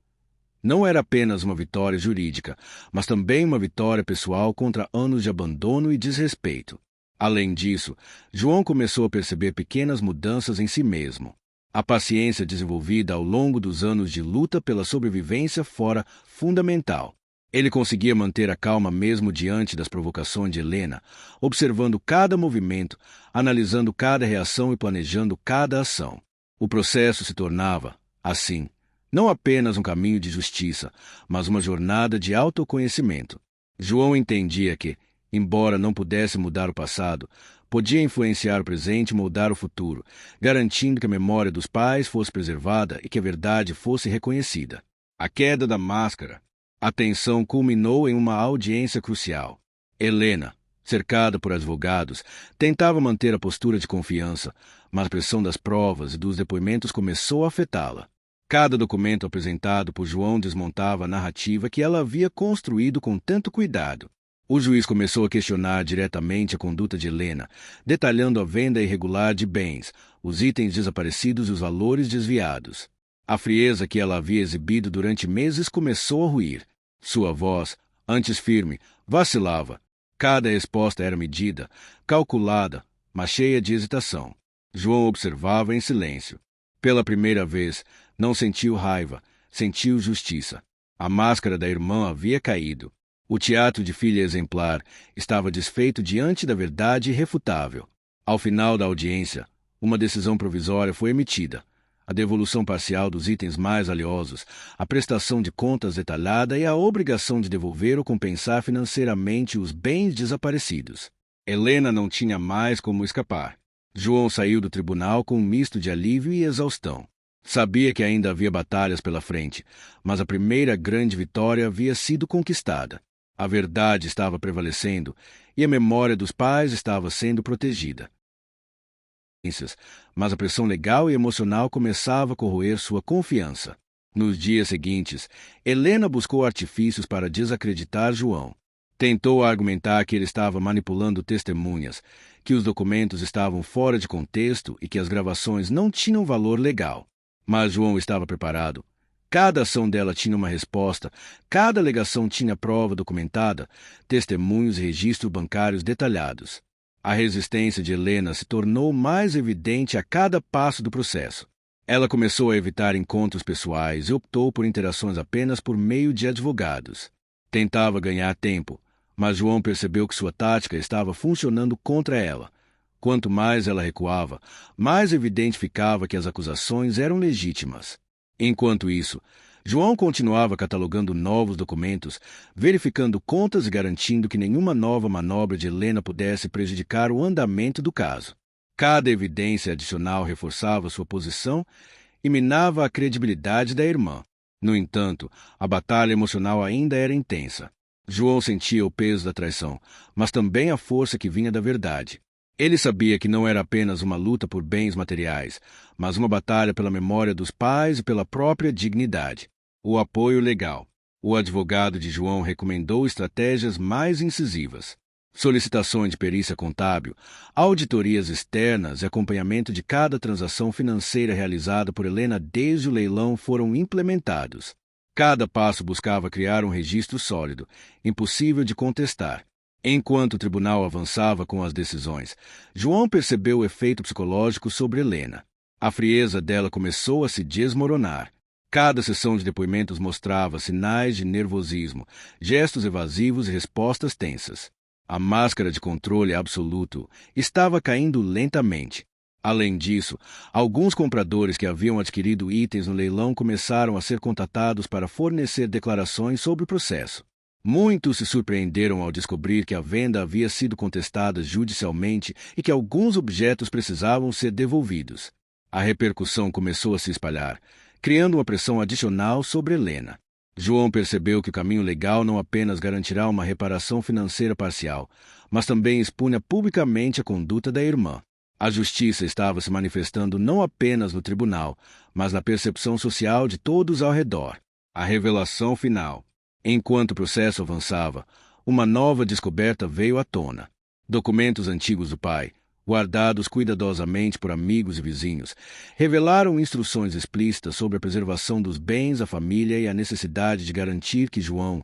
S1: não era apenas uma vitória jurídica, mas também uma vitória pessoal contra anos de abandono e desrespeito. Além disso, João começou a perceber pequenas mudanças em si mesmo. A paciência desenvolvida ao longo dos anos de luta pela sobrevivência fora fundamental. Ele conseguia manter a calma mesmo diante das provocações de Helena, observando cada movimento, analisando cada reação e planejando cada ação. O processo se tornava, assim, não apenas um caminho de justiça, mas uma jornada de autoconhecimento. João entendia que, embora não pudesse mudar o passado, podia influenciar o presente e moldar o futuro, garantindo que a memória dos pais fosse preservada e que a verdade fosse reconhecida. A queda da máscara. A tensão culminou em uma audiência crucial. Helena, cercada por advogados, tentava manter a postura de confiança, mas a pressão das provas e dos depoimentos começou a afetá-la. Cada documento apresentado por João desmontava a narrativa que ela havia construído com tanto cuidado. O juiz começou a questionar diretamente a conduta de Helena, detalhando a venda irregular de bens, os itens desaparecidos e os valores desviados. A frieza que ela havia exibido durante meses começou a ruir. Sua voz, antes firme, vacilava. Cada resposta era medida, calculada, mas cheia de hesitação. João observava em silêncio. Pela primeira vez, não sentiu raiva, sentiu justiça. A máscara da irmã havia caído. O teatro de filha exemplar estava desfeito diante da verdade irrefutável. Ao final da audiência, uma decisão provisória foi emitida. A devolução parcial dos itens mais valiosos, a prestação de contas detalhada e a obrigação de devolver ou compensar financeiramente os bens desaparecidos. Helena não tinha mais como escapar. João saiu do tribunal com um misto de alívio e exaustão. Sabia que ainda havia batalhas pela frente, mas a primeira grande vitória havia sido conquistada. A verdade estava prevalecendo e a memória dos pais estava sendo protegida. Mas a pressão legal e emocional começava a corroer sua confiança. Nos dias seguintes, Helena buscou artifícios para desacreditar João. Tentou argumentar que ele estava manipulando testemunhas, que os documentos estavam fora de contexto e que as gravações não tinham valor legal. Mas João estava preparado. Cada ação dela tinha uma resposta, cada alegação tinha prova documentada, testemunhos e registros bancários detalhados. A resistência de Helena se tornou mais evidente a cada passo do processo. Ela começou a evitar encontros pessoais e optou por interações apenas por meio de advogados. Tentava ganhar tempo, mas João percebeu que sua tática estava funcionando contra ela. Quanto mais ela recuava, mais evidente ficava que as acusações eram legítimas. Enquanto isso, João continuava catalogando novos documentos, verificando contas e garantindo que nenhuma nova manobra de Helena pudesse prejudicar o andamento do caso. Cada evidência adicional reforçava sua posição e minava a credibilidade da irmã. No entanto, a batalha emocional ainda era intensa. João sentia o peso da traição, mas também a força que vinha da verdade. Ele sabia que não era apenas uma luta por bens materiais, mas uma batalha pela memória dos pais e pela própria dignidade. O apoio legal. O advogado de João recomendou estratégias mais incisivas. Solicitações de perícia contábil, auditorias externas e acompanhamento de cada transação financeira realizada por Helena desde o leilão foram implementados. Cada passo buscava criar um registro sólido, impossível de contestar. Enquanto o tribunal avançava com as decisões, João percebeu o efeito psicológico sobre Helena. A frieza dela começou a se desmoronar. Cada sessão de depoimentos mostrava sinais de nervosismo, gestos evasivos e respostas tensas. A máscara de controle absoluto estava caindo lentamente. Além disso, alguns compradores que haviam adquirido itens no leilão começaram a ser contatados para fornecer declarações sobre o processo. Muitos se surpreenderam ao descobrir que a venda havia sido contestada judicialmente e que alguns objetos precisavam ser devolvidos. A repercussão começou a se espalhar, criando uma pressão adicional sobre Helena. João percebeu que o caminho legal não apenas garantirá uma reparação financeira parcial, mas também expunha publicamente a conduta da irmã. A justiça estava se manifestando não apenas no tribunal, mas na percepção social de todos ao redor. A revelação final. Enquanto o processo avançava, uma nova descoberta veio à tona. Documentos antigos do pai, guardados cuidadosamente por amigos e vizinhos, revelaram instruções explícitas sobre a preservação dos bens da família e a necessidade de garantir que João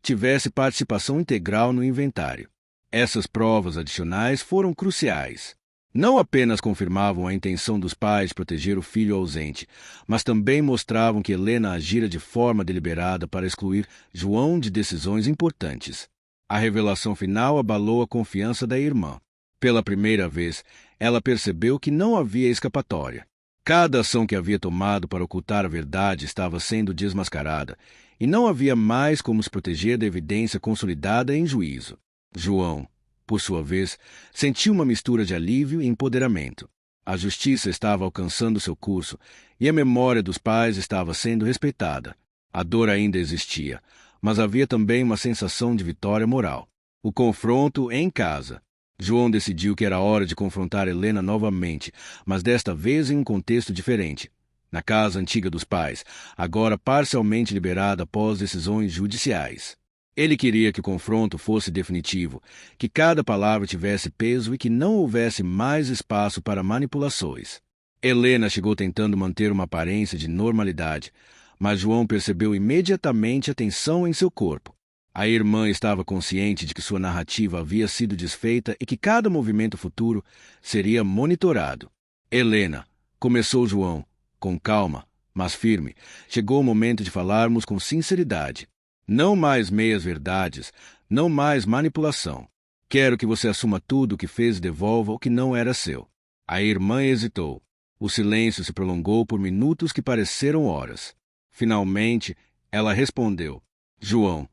S1: tivesse participação integral no inventário. Essas provas adicionais foram cruciais. Não apenas confirmavam a intenção dos pais de proteger o filho ausente, mas também mostravam que Helena agira de forma deliberada para excluir João de decisões importantes. A revelação final abalou a confiança da irmã. Pela primeira vez, ela percebeu que não havia escapatória. Cada ação que havia tomado para ocultar a verdade estava sendo desmascarada, e não havia mais como se proteger da evidência consolidada em juízo. João, por sua vez, sentiu uma mistura de alívio e empoderamento. A justiça estava alcançando seu curso e a memória dos pais estava sendo respeitada. A dor ainda existia, mas havia também uma sensação de vitória moral. O confronto em casa. João decidiu que era hora de confrontar Helena novamente, mas desta vez em um contexto diferente. Na casa antiga dos pais, agora parcialmente liberada após decisões judiciais. Ele queria que o confronto fosse definitivo, que cada palavra tivesse peso e que não houvesse mais espaço para manipulações. Helena chegou tentando manter uma aparência de normalidade, mas João percebeu imediatamente a tensão em seu corpo. A irmã estava consciente de que sua narrativa havia sido desfeita e que cada movimento futuro seria monitorado. Helena, começou João, com calma, mas firme, chegou o momento de falarmos com sinceridade. Não mais meias-verdades, não mais manipulação. Quero que você assuma tudo o que fez e devolva o que não era seu. A irmã hesitou. O silêncio se prolongou por minutos que pareceram horas. Finalmente, ela respondeu. João,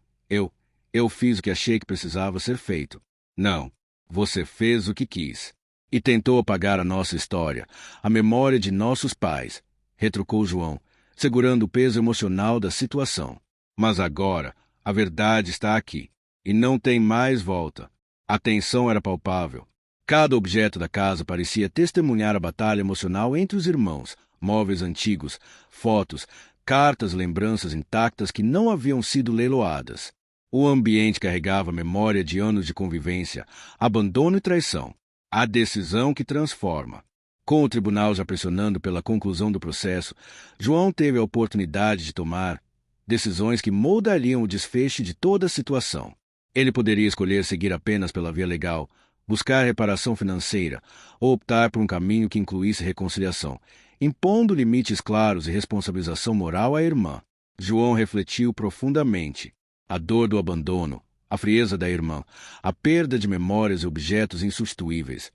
S1: eu fiz o que achei que precisava ser feito. Não, você fez o que quis. E tentou apagar a nossa história, a memória de nossos pais, retrucou João, segurando o peso emocional da situação. Mas agora, a verdade está aqui, e não tem mais volta. A tensão era palpável. Cada objeto da casa parecia testemunhar a batalha emocional entre os irmãos, móveis antigos, fotos, cartas, lembranças intactas que não haviam sido leiloadas. O ambiente carregava a memória de anos de convivência, abandono e traição. A decisão que transforma. Com o tribunal já pressionando pela conclusão do processo, João teve a oportunidade de tomar decisões que moldariam o desfecho de toda a situação. Ele poderia escolher seguir apenas pela via legal, buscar reparação financeira, ou optar por um caminho que incluísse reconciliação, impondo limites claros e responsabilização moral à irmã. João refletiu profundamente. A dor do abandono, a frieza da irmã, a perda de memórias e objetos insubstituíveis.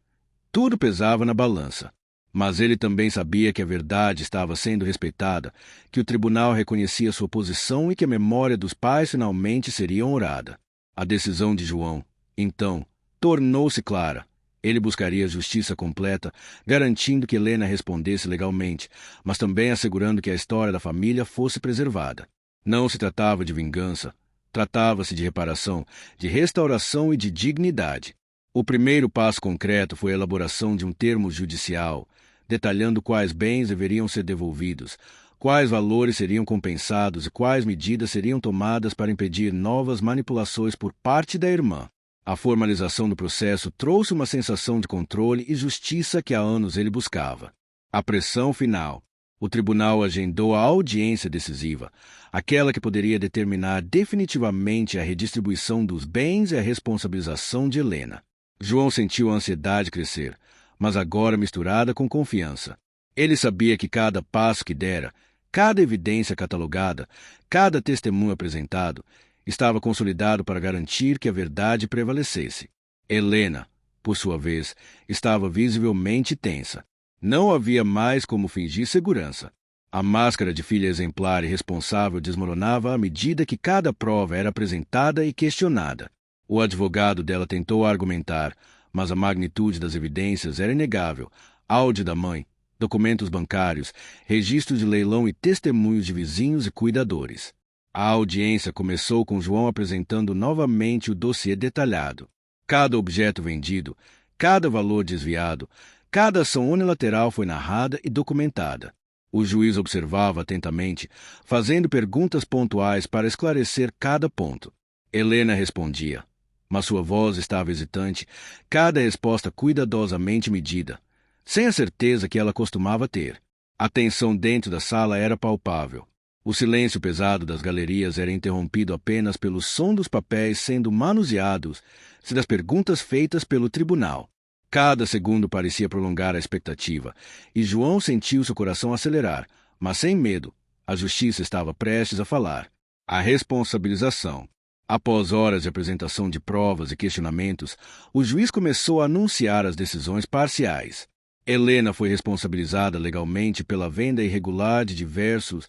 S1: Tudo pesava na balança. Mas ele também sabia que a verdade estava sendo respeitada, que o tribunal reconhecia sua posição e que a memória dos pais finalmente seria honrada. A decisão de João, então, tornou-se clara. Ele buscaria justiça completa, garantindo que Helena respondesse legalmente, mas também assegurando que a história da família fosse preservada. Não se tratava de vingança, tratava-se de reparação, de restauração e de dignidade. O primeiro passo concreto foi a elaboração de um termo judicial, detalhando quais bens deveriam ser devolvidos, quais valores seriam compensados e quais medidas seriam tomadas para impedir novas manipulações por parte da irmã. A formalização do processo trouxe uma sensação de controle e justiça que há anos ele buscava. A pressão final. O tribunal agendou a audiência decisiva, aquela que poderia determinar definitivamente a redistribuição dos bens e a responsabilização de Helena. João sentiu a ansiedade crescer, mas agora misturada com confiança. Ele sabia que cada passo que dera cada evidência catalogada, cada testemunho apresentado, estava consolidado para garantir que a verdade prevalecesse. Helena, por sua vez, estava visivelmente tensa. Não havia mais como fingir segurança. A máscara de filha exemplar e responsável desmoronava à medida que cada prova era apresentada e questionada. O advogado dela tentou argumentar, mas a magnitude das evidências era inegável. Áudio da mãe, documentos bancários, registros de leilão e testemunhos de vizinhos e cuidadores. A audiência começou com João apresentando novamente o dossiê detalhado. Cada objeto vendido, cada valor desviado, cada ação unilateral foi narrada e documentada. O juiz observava atentamente, fazendo perguntas pontuais para esclarecer cada ponto. Helena respondia, mas sua voz estava hesitante, cada resposta cuidadosamente medida, sem a certeza que ela costumava ter. A tensão dentro da sala era palpável. O silêncio pesado das galerias era interrompido apenas pelo som dos papéis sendo manuseados e das perguntas feitas pelo tribunal. Cada segundo parecia prolongar a expectativa, e João sentiu seu coração acelerar, mas sem medo. A justiça estava prestes a falar. A responsabilização. Após horas de apresentação de provas e questionamentos, o juiz começou a anunciar as decisões parciais. Helena foi responsabilizada legalmente pela venda irregular de diversos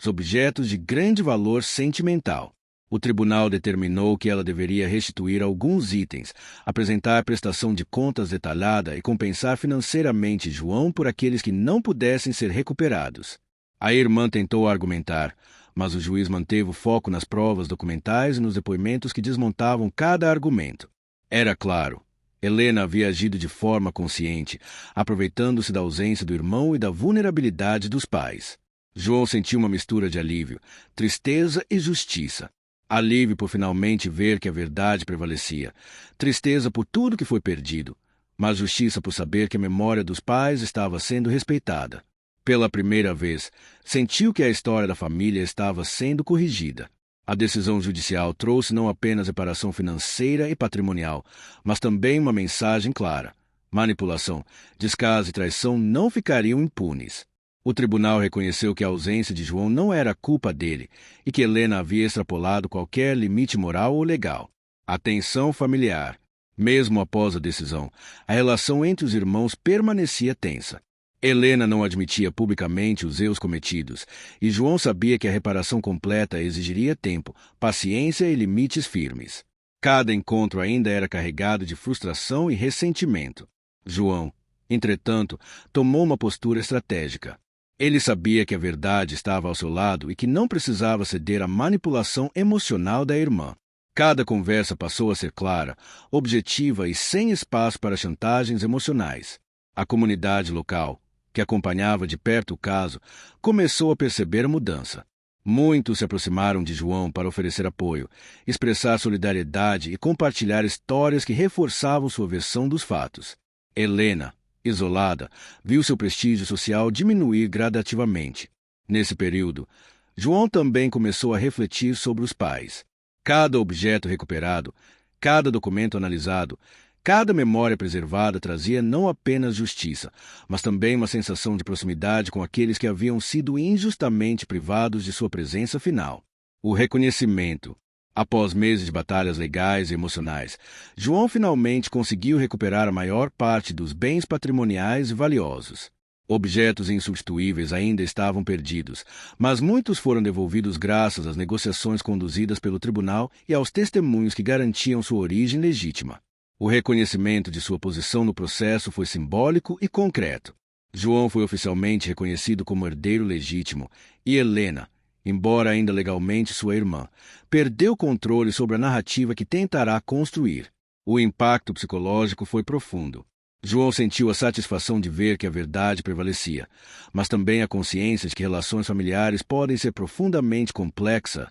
S1: objetos de grande valor sentimental. O tribunal determinou que ela deveria restituir alguns itens, apresentar prestação de contas detalhada e compensar financeiramente João por aqueles que não pudessem ser recuperados. A irmã tentou argumentar, mas o juiz manteve o foco nas provas documentais e nos depoimentos que desmontavam cada argumento. Era claro, Helena havia agido de forma consciente, aproveitando-se da ausência do irmão e da vulnerabilidade dos pais. João sentiu uma mistura de alívio, tristeza e justiça. Alívio por finalmente ver que a verdade prevalecia, tristeza por tudo que foi perdido, mas justiça por saber que a memória dos pais estava sendo respeitada. Pela primeira vez, sentiu que a história da família estava sendo corrigida. A decisão judicial trouxe não apenas reparação financeira e patrimonial, mas também uma mensagem clara. Manipulação, descaso e traição não ficariam impunes. O tribunal reconheceu que a ausência de João não era culpa dele e que Helena havia extrapolado qualquer limite moral ou legal. A tensão familiar. Mesmo após a decisão, a relação entre os irmãos permanecia tensa. Helena não admitia publicamente os erros cometidos, e João sabia que a reparação completa exigiria tempo, paciência e limites firmes. Cada encontro ainda era carregado de frustração e ressentimento. João, entretanto, tomou uma postura estratégica. Ele sabia que a verdade estava ao seu lado e que não precisava ceder à manipulação emocional da irmã. Cada conversa passou a ser clara, objetiva e sem espaço para chantagens emocionais. A comunidade local, que acompanhava de perto o caso, começou a perceber a mudança. Muitos se aproximaram de João para oferecer apoio, expressar solidariedade e compartilhar histórias que reforçavam sua versão dos fatos. Helena, isolada, viu seu prestígio social diminuir gradativamente. Nesse período, João também começou a refletir sobre os pais. Cada objeto recuperado, cada documento analisado, cada memória preservada trazia não apenas justiça, mas também uma sensação de proximidade com aqueles que haviam sido injustamente privados de sua presença final. O reconhecimento. Após meses de batalhas legais e emocionais, João finalmente conseguiu recuperar a maior parte dos bens patrimoniais e valiosos. Objetos insubstituíveis ainda estavam perdidos, mas muitos foram devolvidos graças às negociações conduzidas pelo tribunal e aos testemunhos que garantiam sua origem legítima. O reconhecimento de sua posição no processo foi simbólico e concreto. João foi oficialmente reconhecido como herdeiro legítimo e Helena, embora ainda legalmente sua irmã, perdeu o controle sobre a narrativa que tentará construir. O impacto psicológico foi profundo. João sentiu a satisfação de ver que a verdade prevalecia, mas também a consciência de que relações familiares podem ser profundamente complexas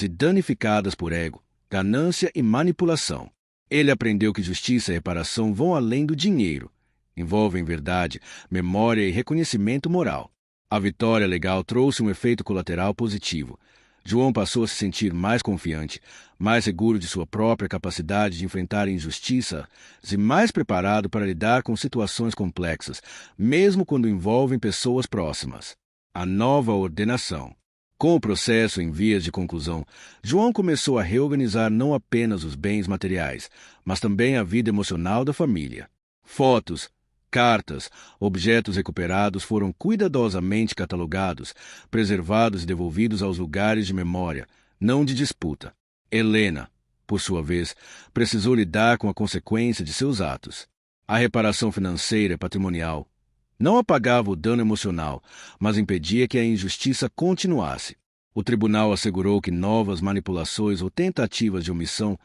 S1: e danificadas por ego, ganância e manipulação. Ele aprendeu que justiça e reparação vão além do dinheiro, envolvem verdade, memória e reconhecimento moral. A vitória legal trouxe um efeito colateral positivo. João passou a se sentir mais confiante, mais seguro de sua própria capacidade de enfrentar injustiça e mais preparado para lidar com situações complexas, mesmo quando envolvem pessoas próximas. A nova ordenação. Com o processo em vias de conclusão, João começou a reorganizar não apenas os bens materiais, mas também a vida emocional da família. Fotos, cartas, objetos recuperados foram cuidadosamente catalogados, preservados e devolvidos aos lugares de memória, não de disputa. Helena, por sua vez, precisou lidar com a consequência de seus atos. A reparação financeira e patrimonial não apagava o dano emocional, mas impedia que a injustiça continuasse. O tribunal assegurou que novas manipulações ou tentativas de omissão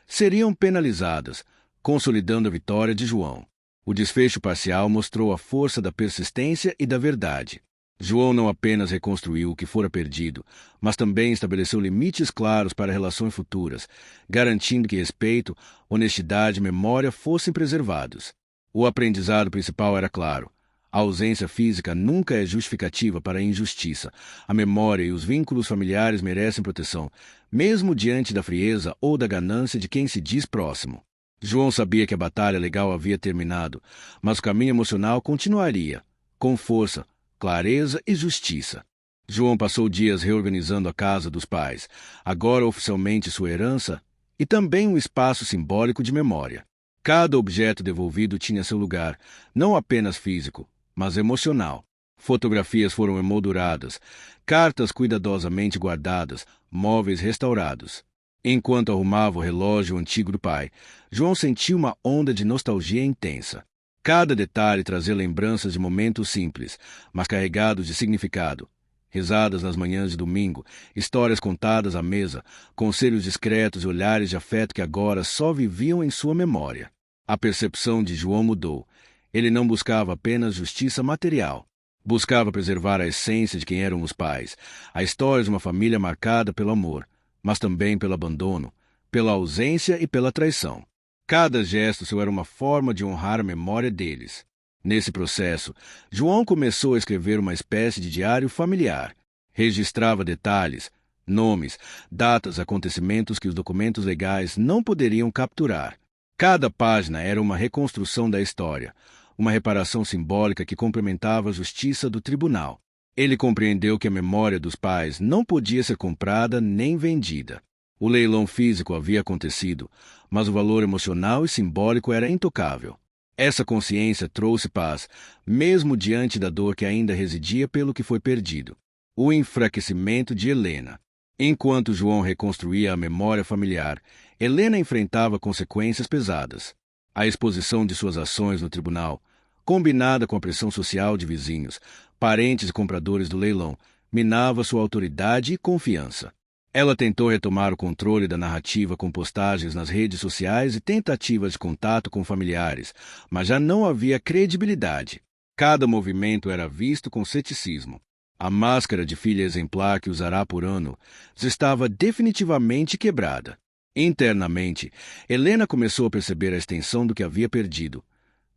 S1: seriam penalizadas, consolidando a vitória de João. O desfecho parcial mostrou a força da persistência e da verdade. João não apenas reconstruiu o que fora perdido, mas também estabeleceu limites claros para relações futuras, garantindo que respeito, honestidade e memória fossem preservados. O aprendizado principal era claro. A ausência física nunca é justificativa para a injustiça. A memória e os vínculos familiares merecem proteção, mesmo diante da frieza ou da ganância de quem se diz próximo. João sabia que a batalha legal havia terminado, mas o caminho emocional continuaria, com força, clareza e justiça. João passou dias reorganizando a casa dos pais, agora oficialmente sua herança, e também um espaço simbólico de memória. Cada objeto devolvido tinha seu lugar, não apenas físico, mas emocional. Fotografias foram emolduradas, cartas cuidadosamente guardadas, móveis restaurados. Enquanto arrumava o relógio antigo do pai, João sentiu uma onda de nostalgia intensa. Cada detalhe trazia lembranças de momentos simples, mas carregados de significado. Risadas nas manhãs de domingo, histórias contadas à mesa, conselhos discretos e olhares de afeto que agora só viviam em sua memória. A percepção de João mudou. Ele não buscava apenas justiça material. Buscava preservar a essência de quem eram os pais, a história de uma família marcada pelo amor, mas também pelo abandono, pela ausência e pela traição. Cada gesto seu era uma forma de honrar a memória deles. Nesse processo, João começou a escrever uma espécie de diário familiar. Registrava detalhes, nomes, datas, acontecimentos que os documentos legais não poderiam capturar. Cada página era uma reconstrução da história, uma reparação simbólica que complementava a justiça do tribunal. Ele compreendeu que a memória dos pais não podia ser comprada nem vendida. O leilão físico havia acontecido, mas o valor emocional e simbólico era intocável. Essa consciência trouxe paz, mesmo diante da dor que ainda residia pelo que foi perdido. O enfraquecimento de Helena. Enquanto João reconstruía a memória familiar, Helena enfrentava consequências pesadas. A exposição de suas ações no tribunal, combinada com a pressão social de vizinhos, parentes e compradores do leilão, minava sua autoridade e confiança. Ela tentou retomar o controle da narrativa com postagens nas redes sociais e tentativas de contato com familiares, mas já não havia credibilidade. Cada movimento era visto com ceticismo. A máscara de filha exemplar que usará por ano estava definitivamente quebrada. Internamente, Helena começou a perceber a extensão do que havia perdido.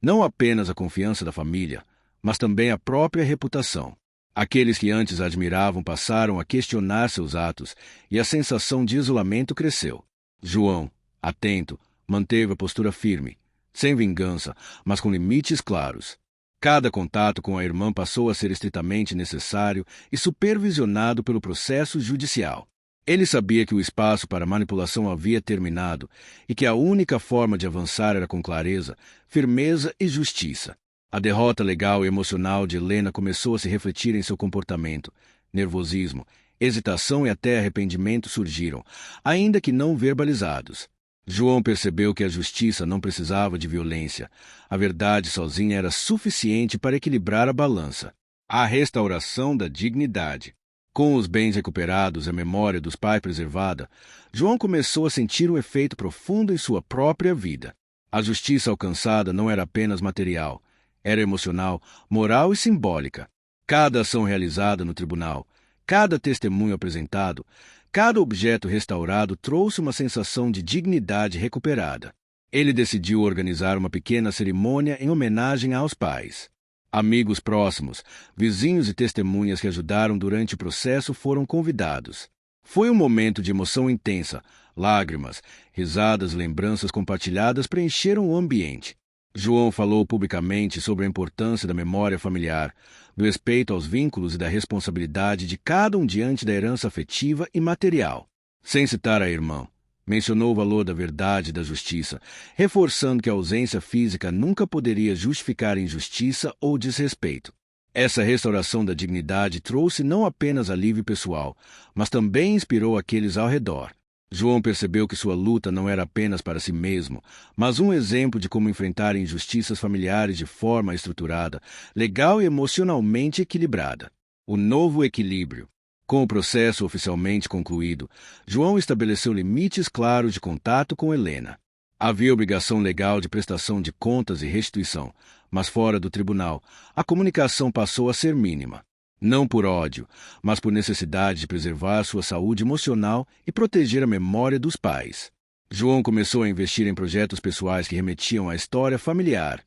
S1: Não apenas a confiança da família, mas também a própria reputação. Aqueles que antes a admiravam passaram a questionar seus atos e a sensação de isolamento cresceu. João, atento, manteve a postura firme, sem vingança, mas com limites claros. Cada contato com a irmã passou a ser estritamente necessário e supervisionado pelo processo judicial. Ele sabia que o espaço para manipulação havia terminado e que a única forma de avançar era com clareza, firmeza e justiça. A derrota legal e emocional de Helena começou a se refletir em seu comportamento. Nervosismo, hesitação e até arrependimento surgiram, ainda que não verbalizados. João percebeu que a justiça não precisava de violência. A verdade sozinha era suficiente para equilibrar a balança. A restauração da dignidade. Com os bens recuperados e a memória dos pais preservada, João começou a sentir um efeito profundo em sua própria vida. A justiça alcançada não era apenas material, era emocional, moral e simbólica. Cada ação realizada no tribunal, cada testemunho apresentado, cada objeto restaurado trouxe uma sensação de dignidade recuperada. Ele decidiu organizar uma pequena cerimônia em homenagem aos pais. Amigos próximos, vizinhos e testemunhas que ajudaram durante o processo foram convidados. Foi um momento de emoção intensa. Lágrimas, risadas e lembranças compartilhadas preencheram o ambiente. João falou publicamente sobre a importância da memória familiar, do respeito aos vínculos e da responsabilidade de cada um diante da herança afetiva e material. Sem citar a irmã, mencionou o valor da verdade e da justiça, reforçando que a ausência física nunca poderia justificar injustiça ou desrespeito. Essa restauração da dignidade trouxe não apenas alívio pessoal, mas também inspirou aqueles ao redor. João percebeu que sua luta não era apenas para si mesmo, mas um exemplo de como enfrentar injustiças familiares de forma estruturada, legal e emocionalmente equilibrada. O novo equilíbrio. Com o processo oficialmente concluído, João estabeleceu limites claros de contato com Helena. Havia obrigação legal de prestação de contas e restituição, mas fora do tribunal, a comunicação passou a ser mínima. Não por ódio, mas por necessidade de preservar sua saúde emocional e proteger a memória dos pais. João começou a investir em projetos pessoais que remetiam à história familiar,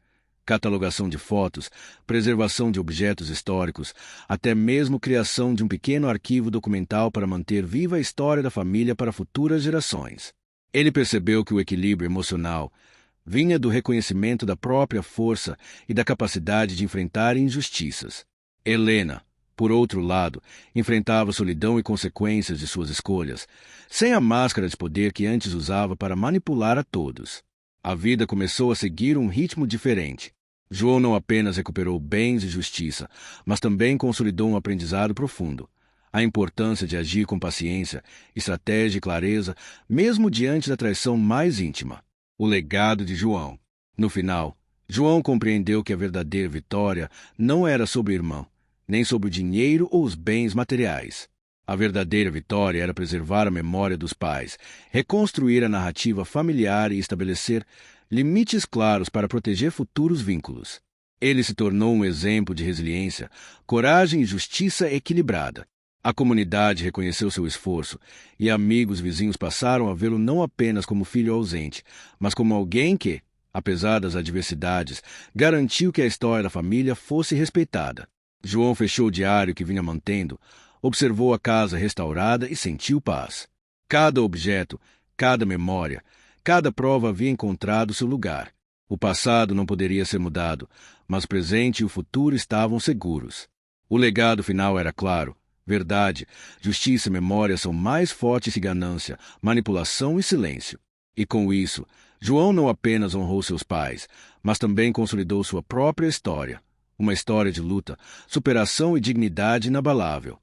S1: catalogação de fotos, preservação de objetos históricos, até mesmo criação de um pequeno arquivo documental para manter viva a história da família para futuras gerações. Ele percebeu que o equilíbrio emocional vinha do reconhecimento da própria força e da capacidade de enfrentar injustiças. Helena, por outro lado, enfrentava solidão e consequências de suas escolhas, sem a máscara de poder que antes usava para manipular a todos. A vida começou a seguir um ritmo diferente. João não apenas recuperou bens e justiça, mas também consolidou um aprendizado profundo. A importância de agir com paciência, estratégia e clareza, mesmo diante da traição mais íntima. O legado de João. No final, João compreendeu que a verdadeira vitória não era sobre o irmão, nem sobre o dinheiro ou os bens materiais. A verdadeira vitória era preservar a memória dos pais, reconstruir a narrativa familiar e estabelecer limites claros para proteger futuros vínculos. Ele se tornou um exemplo de resiliência, coragem e justiça equilibrada. A comunidade reconheceu seu esforço, e amigos e vizinhos passaram a vê-lo não apenas como filho ausente, mas como alguém que, apesar das adversidades, garantiu que a história da família fosse respeitada. João fechou o diário que vinha mantendo, observou a casa restaurada e sentiu paz. Cada objeto, cada memória, cada prova havia encontrado seu lugar. O passado não poderia ser mudado, mas o presente e o futuro estavam seguros. O legado final era claro. Verdade, justiça e memória são mais fortes que ganância, manipulação e silêncio. E com isso, João não apenas honrou seus pais, mas também consolidou sua própria história. Uma história de luta, superação e dignidade inabalável.